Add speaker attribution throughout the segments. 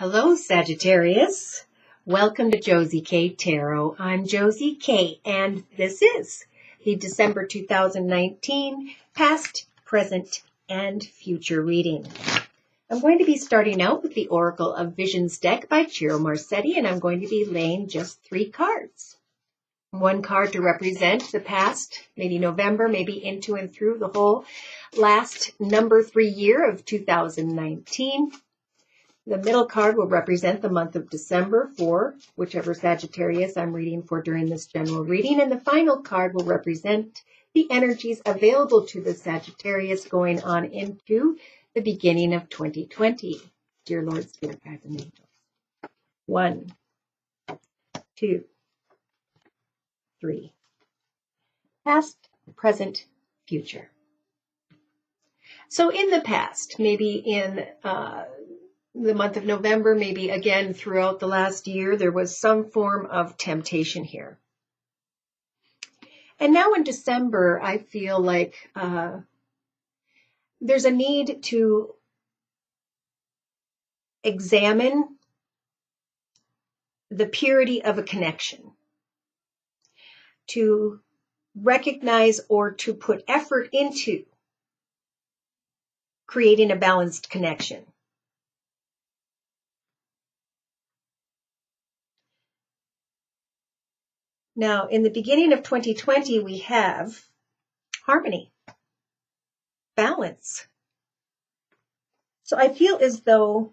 Speaker 1: Hello, Sagittarius. Welcome to Josie K Tarot. I'm Josie K, and this is the December 2019 past, present, and future reading. I'm going to be starting out with the Oracle of Visions deck by Ciro Marsetti, and I'm going to be laying just 3 cards. One card to represent the past, maybe November, maybe into and through the whole last number 3 year of 2019. The middle card will represent the month of December for whichever Sagittarius I'm reading for during this general reading. And the final card will represent the energies available to the Sagittarius going on into the beginning of 2020. Dear Lord, Spirit, Guides, and Angels. 1, 2, 3. Past, present, future. So in the past, maybe in the month of November, maybe again throughout the last year, there was some form of temptation here. And now in December, I feel like there's a need to examine the purity of a connection, to recognize or to put effort into creating a balanced connection. Now, in the beginning of 2020, we have harmony, balance. So I feel as though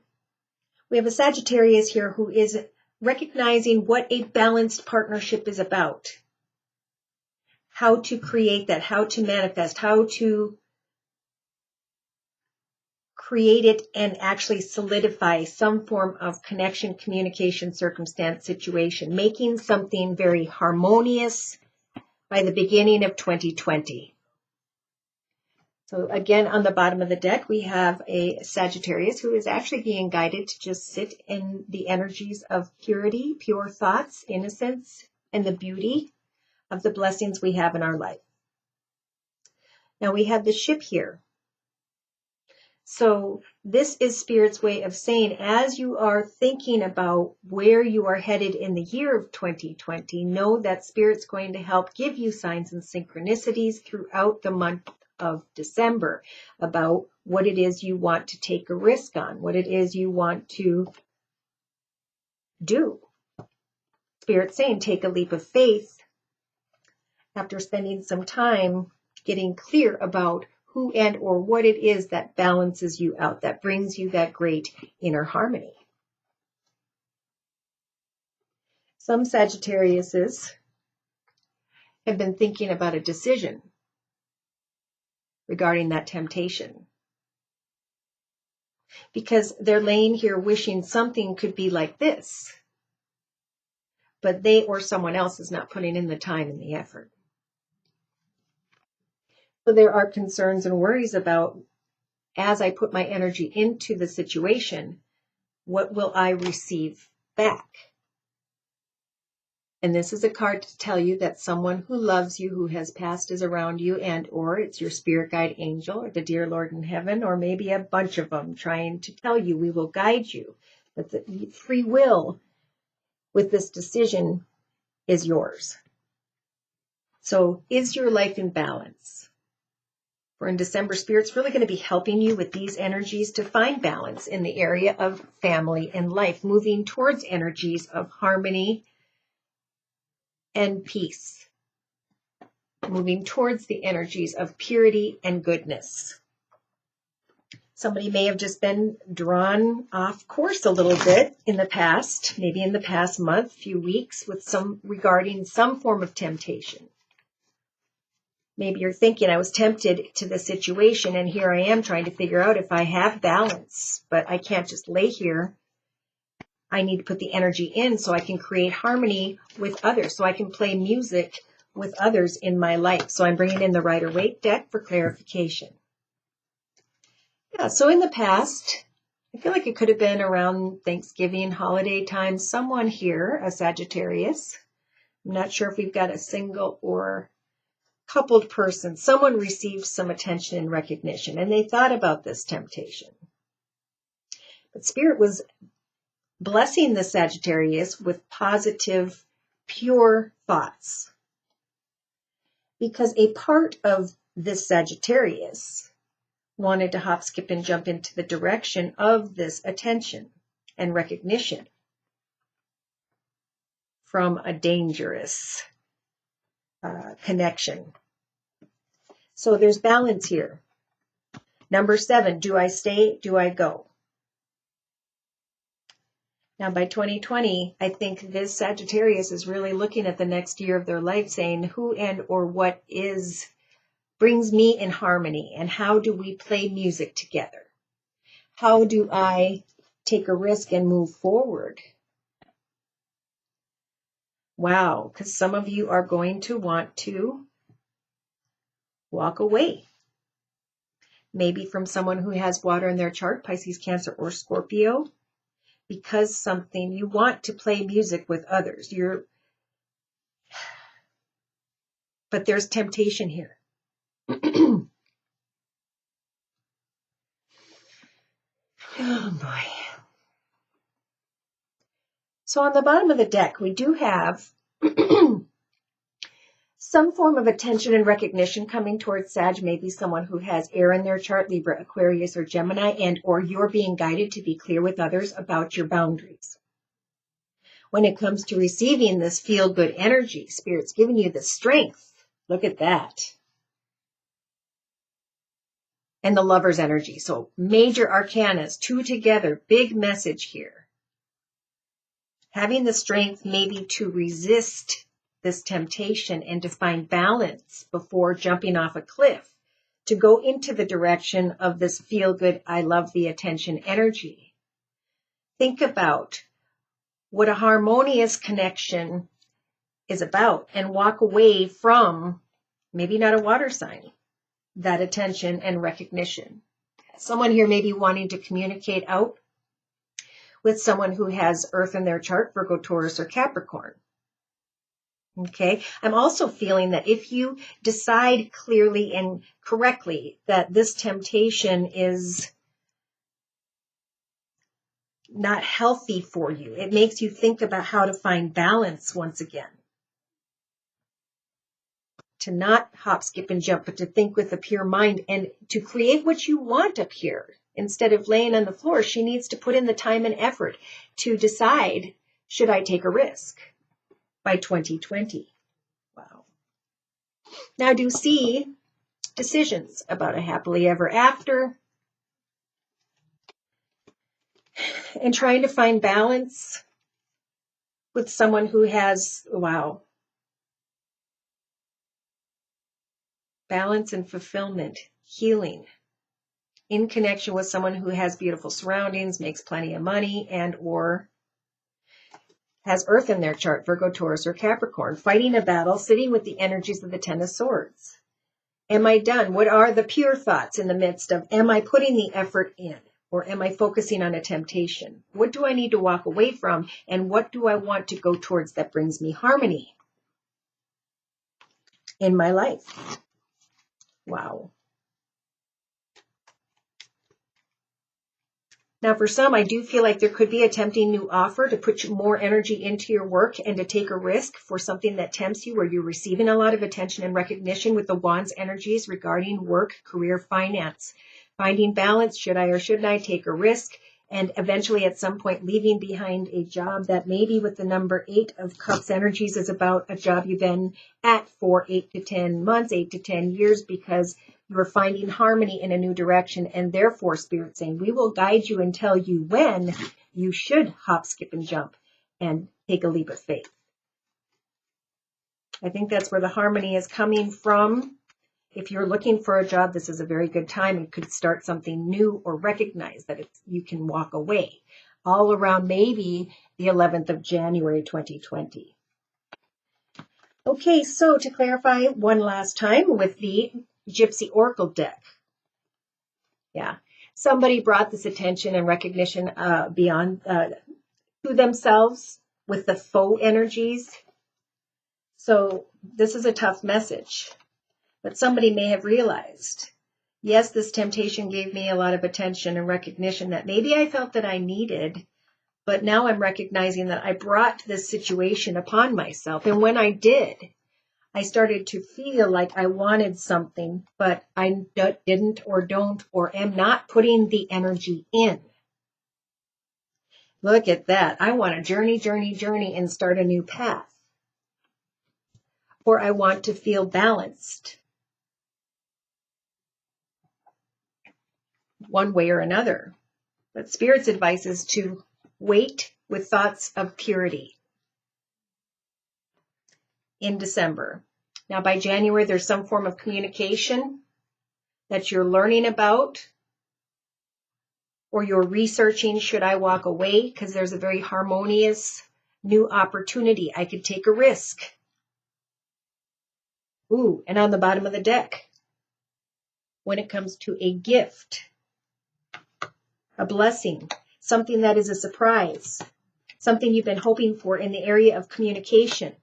Speaker 1: we have a Sagittarius here who is recognizing what a balanced partnership is about, how to create that, how to manifest, how to create it and actually solidify some form of connection, communication, circumstance, situation, making something very harmonious by the beginning of 2020. So again, on the bottom of the deck, we have a Sagittarius who is actually being guided to just sit in the energies of purity, pure thoughts, innocence, and the beauty of the blessings we have in our life. Now we have the ship here. So this is Spirit's way of saying, as you are thinking about where you are headed in the year of 2020, know that Spirit's going to help give you signs and synchronicities throughout the month of December about what it is you want to take a risk on, what it is you want to do. Spirit's saying, take a leap of faith after spending some time getting clear about who and or what it is that balances you out, that brings you that great inner harmony. Some Sagittariuses have been thinking about a decision regarding that temptation, because they're laying here wishing something could be like this, but they or someone else is not putting in the time and the effort. So there are concerns and worries about, as I put my energy into the situation, what will I receive back? And this is a card to tell you that someone who loves you, who has passed, is around you, and or it's your spirit guide angel or the dear Lord in heaven, or maybe a bunch of them trying to tell you, we will guide you. That the free will with this decision is yours. So is your life in balance? For in December, Spirit's really going to be helping you with these energies to find balance in the area of family and life, moving towards energies of harmony and peace, moving towards the energies of purity and goodness. Somebody may have just been drawn off course a little bit in the past, maybe in the past month, few weeks, with regarding some form of temptation. Maybe you're thinking, I was tempted to the situation, and here I am trying to figure out if I have balance, but I can't just lay here. I need to put the energy in so I can create harmony with others, so I can play music with others in my life. So I'm bringing in the Rider-Waite deck for clarification. Yeah, so in the past, I feel like it could have been around Thanksgiving, holiday time, someone here, a Sagittarius. I'm not sure if we've got a single or coupled person, someone received some attention and recognition, and they thought about this temptation. But Spirit was blessing the Sagittarius with positive, pure thoughts. Because a part of this Sagittarius wanted to hop, skip, and jump into the direction of this attention and recognition from a dangerous connection. So there's balance here. Number 7, do I stay? Do I go? Now by 2020, I think this Sagittarius is really looking at the next year of their life saying who and or what brings me in harmony, and how do we play music together? How do I take a risk and move forward? Wow, because some of you are going to want to walk away. Maybe from someone who has water in their chart, Pisces, Cancer, or Scorpio, because you want to play music with others. But there's temptation here. Oh boy. So on the bottom of the deck, we do have some form of attention and recognition coming towards Sag, maybe someone who has air in their chart, Libra, Aquarius, or Gemini, and or you're being guided to be clear with others about your boundaries. When it comes to receiving this feel-good energy, Spirit's giving you the strength. Look at that. And the Lover's energy. So major arcanas, 2 together, big message here. Having the strength maybe to resist this temptation and to find balance before jumping off a cliff, to go into the direction of this feel-good, I love the attention energy. Think about what a harmonious connection is about and walk away from, maybe not a water sign, that attention and recognition. Someone here may be wanting to communicate out with someone who has Earth in their chart, Virgo, Taurus, or Capricorn. Okay, I'm also feeling that if you decide clearly and correctly that this temptation is not healthy for you, it makes you think about how to find balance once again. To not hop, skip, and jump, but to think with a pure mind and to create what you want up here. Instead of laying on the floor, she needs to put in the time and effort to decide, should I take a risk by 2020? Wow. Now, do see decisions about a happily ever after and trying to find balance with someone who has, wow, balance and fulfillment, healing, in connection with someone who has beautiful surroundings, makes plenty of money, and or has Earth in their chart, Virgo, Taurus, or Capricorn, fighting a battle, sitting with the energies of the 10 of Swords. Am I done? What are the pure thoughts in the midst of, am I putting the effort in? Or am I focusing on a temptation? What do I need to walk away from? And what do I want to go towards that brings me harmony in my life? Wow. Now, for some, I do feel like there could be a tempting new offer to put more energy into your work and to take a risk for something that tempts you, where you're receiving a lot of attention and recognition with the Wands energies regarding work, career, finance. Finding balance, should I or shouldn't I take a risk? And eventually at some point leaving behind a job that maybe with the number 8 of Cups energies is about a job you've been at for 8 to 10 months, 8 to 10 years, because you're finding harmony in a new direction, and therefore Spirit saying, we will guide you and tell you when you should hop, skip, and jump and take a leap of faith. I think that's where the harmony is coming from. If you're looking for a job, this is a very good time. You could start something new or recognize that you can walk away all around maybe the 11th of January, 2020. Okay, so to clarify one last time with the Gypsy Oracle deck. Yeah, somebody brought this attention and recognition beyond to themselves with the faux energies. So this is a tough message, but somebody may have realized, yes, this temptation gave me a lot of attention and recognition that maybe I felt that I needed, But now I'm recognizing that I brought this situation upon myself. And when I did, I started to feel like I wanted something, but I didn't or don't or am not putting the energy in. Look at that. I want to journey, journey, journey and start a new path. Or I want to feel balanced one way or another. But Spirit's advice is to wait with thoughts of purity in December. Now, by January, there's some form of communication that you're learning about or you're researching. Should I walk away? Because there's a very harmonious new opportunity. I could take a risk. Ooh, and on the bottom of the deck, when it comes to a gift, a blessing, something that is a surprise, something you've been hoping for in the area of communication,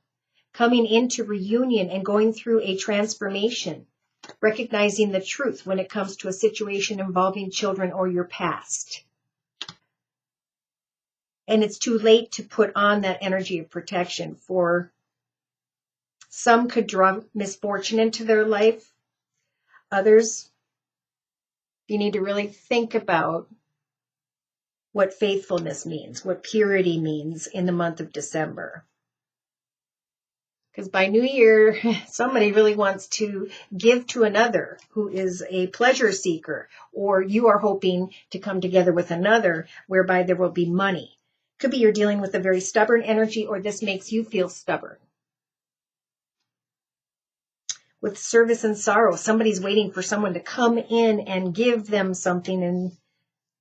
Speaker 1: coming into reunion and going through a transformation, recognizing the truth when it comes to a situation involving children or your past. And it's too late to put on that energy of protection. For some could draw misfortune into their life. Others, you need to really think about what faithfulness means, what purity means in the month of December. Because by New Year, somebody really wants to give to another who is a pleasure seeker, or you are hoping to come together with another whereby there will be money. Could be you're dealing with a very stubborn energy, or this makes you feel stubborn. With service and sorrow, somebody's waiting for someone to come in and give them something and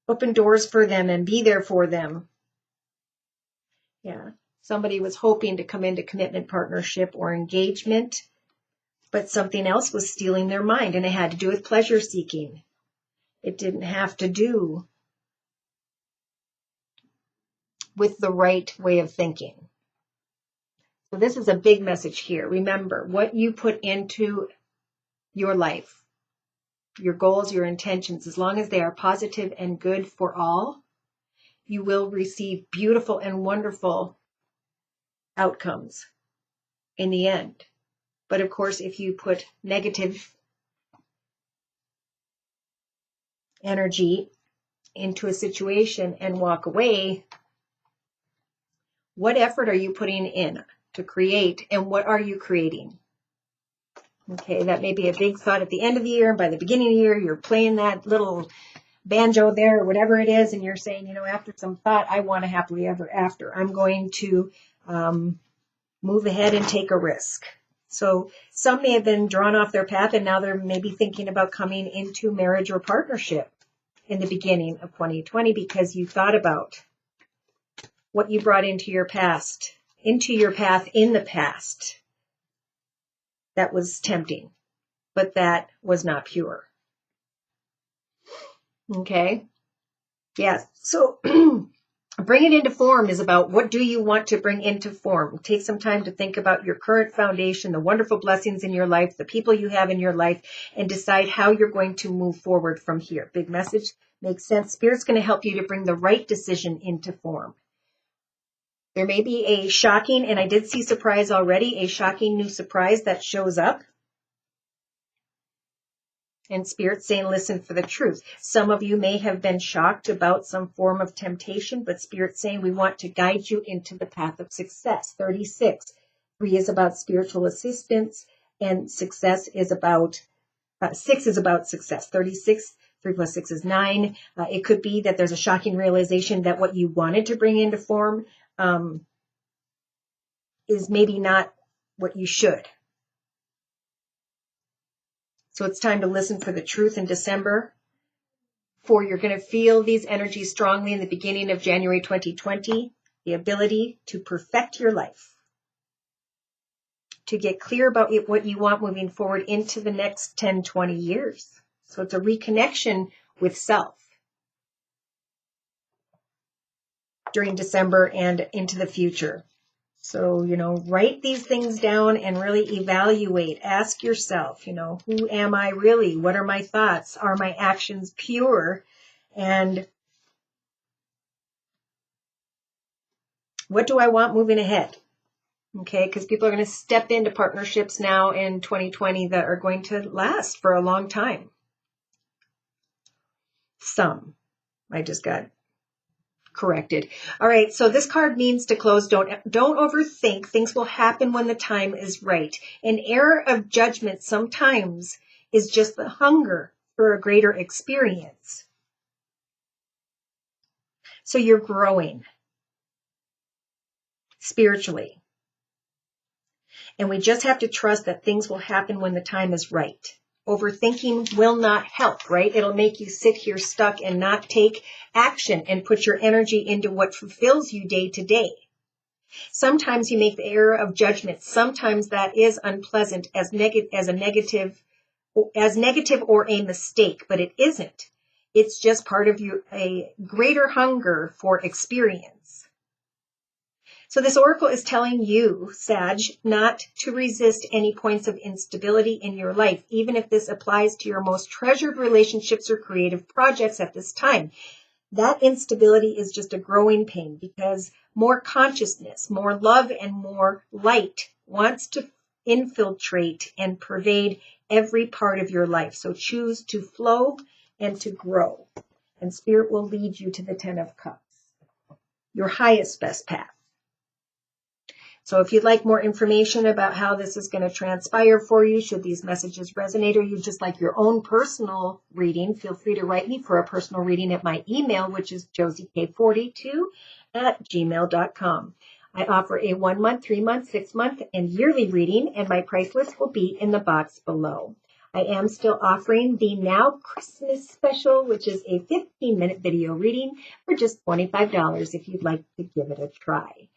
Speaker 1: open doors for them and be there for them. Yeah. Somebody was hoping to come into commitment, partnership, or engagement, but something else was stealing their mind, and it had to do with pleasure seeking. It didn't have to do with the right way of thinking. So this is a big message here. Remember, what you put into your life, your goals, your intentions, as long as they are positive and good for all, you will receive beautiful and wonderful outcomes in the end. But of course, if you put negative energy into a situation and walk away, what effort are you putting in to create, and what are you creating? Okay, that may be a big thought at the end of the year. And by the beginning of the year, you're playing that little banjo there or whatever it is, and you're saying, after some thought, I want a happily ever after. I'm going to move ahead and take a risk. So some may have been drawn off their path, and now they're maybe thinking about coming into marriage or partnership in the beginning of 2020 because you thought about what you brought into your past, into your path in the past. That was tempting, but that was not pure. Okay? Yes. So bring it into form is about what do you want to bring into form. Take some time to think about your current foundation, the wonderful blessings in your life, the people you have in your life, and decide how you're going to move forward from here. Big message. Makes sense. Spirit's going to help you to bring the right decision into form. There may be a shocking, and I did see surprise already, a shocking new surprise that shows up. And Spirit's saying, listen for the truth. Some of you may have been shocked about some form of temptation, but Spirit's saying we want to guide you into the path of success. 36. 3 is about spiritual assistance, and success is about, 6 is about success. 36, 3 plus 6 is 9. It could be that there's a shocking realization that what you wanted to bring into form is maybe not what you should. So it's time to listen for the truth in December. For you're going to feel these energies strongly in the beginning of January 2020, the ability to perfect your life, to get clear about what you want moving forward into the next 10, 20 years. So it's a reconnection with self during December and into the future. So, write these things down and really evaluate. Ask yourself, who am I really? What are my thoughts? Are my actions pure? And What do I want moving ahead? Okay, because people are going to step into partnerships now in 2020 that are going to last for a long time. Some. I just got corrected. All right, so this card means to close. Don't overthink. Things will happen when the time is right. An error of judgment sometimes is just the hunger for a greater experience. So you're growing spiritually. And we just have to trust that things will happen when the time is right. Overthinking will not help, right? It'll make you sit here stuck and not take action and put your energy into what fulfills you day to day. Sometimes you make the error of judgment. Sometimes that is unpleasant as negative or a mistake, but it isn't. It's just part of a greater hunger for experience. So this oracle is telling you, Sag, not to resist any points of instability in your life, even if this applies to your most treasured relationships or creative projects at this time. That instability is just a growing pain because more consciousness, more love, and more light wants to infiltrate and pervade every part of your life. So choose to flow and to grow. And Spirit will lead you to the 10 of Cups, your highest, best path. So if you'd like more information about how this is going to transpire for you, should these messages resonate, or you just like your own personal reading, feel free to write me for a personal reading at my email, which is josiek42@gmail.com. I offer a 1 month, 3 month, 6 month, and yearly reading, and my price list will be in the box below. I am still offering the Now Christmas Special, which is a 15-minute video reading for just $25 if you'd like to give it a try.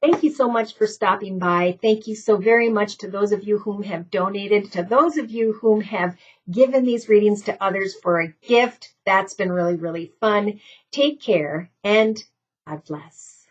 Speaker 1: Thank you so much for stopping by. Thank you so very much to those of you whom have donated, to those of you whom have given these readings to others for a gift. That's been really, really fun. Take care and God bless.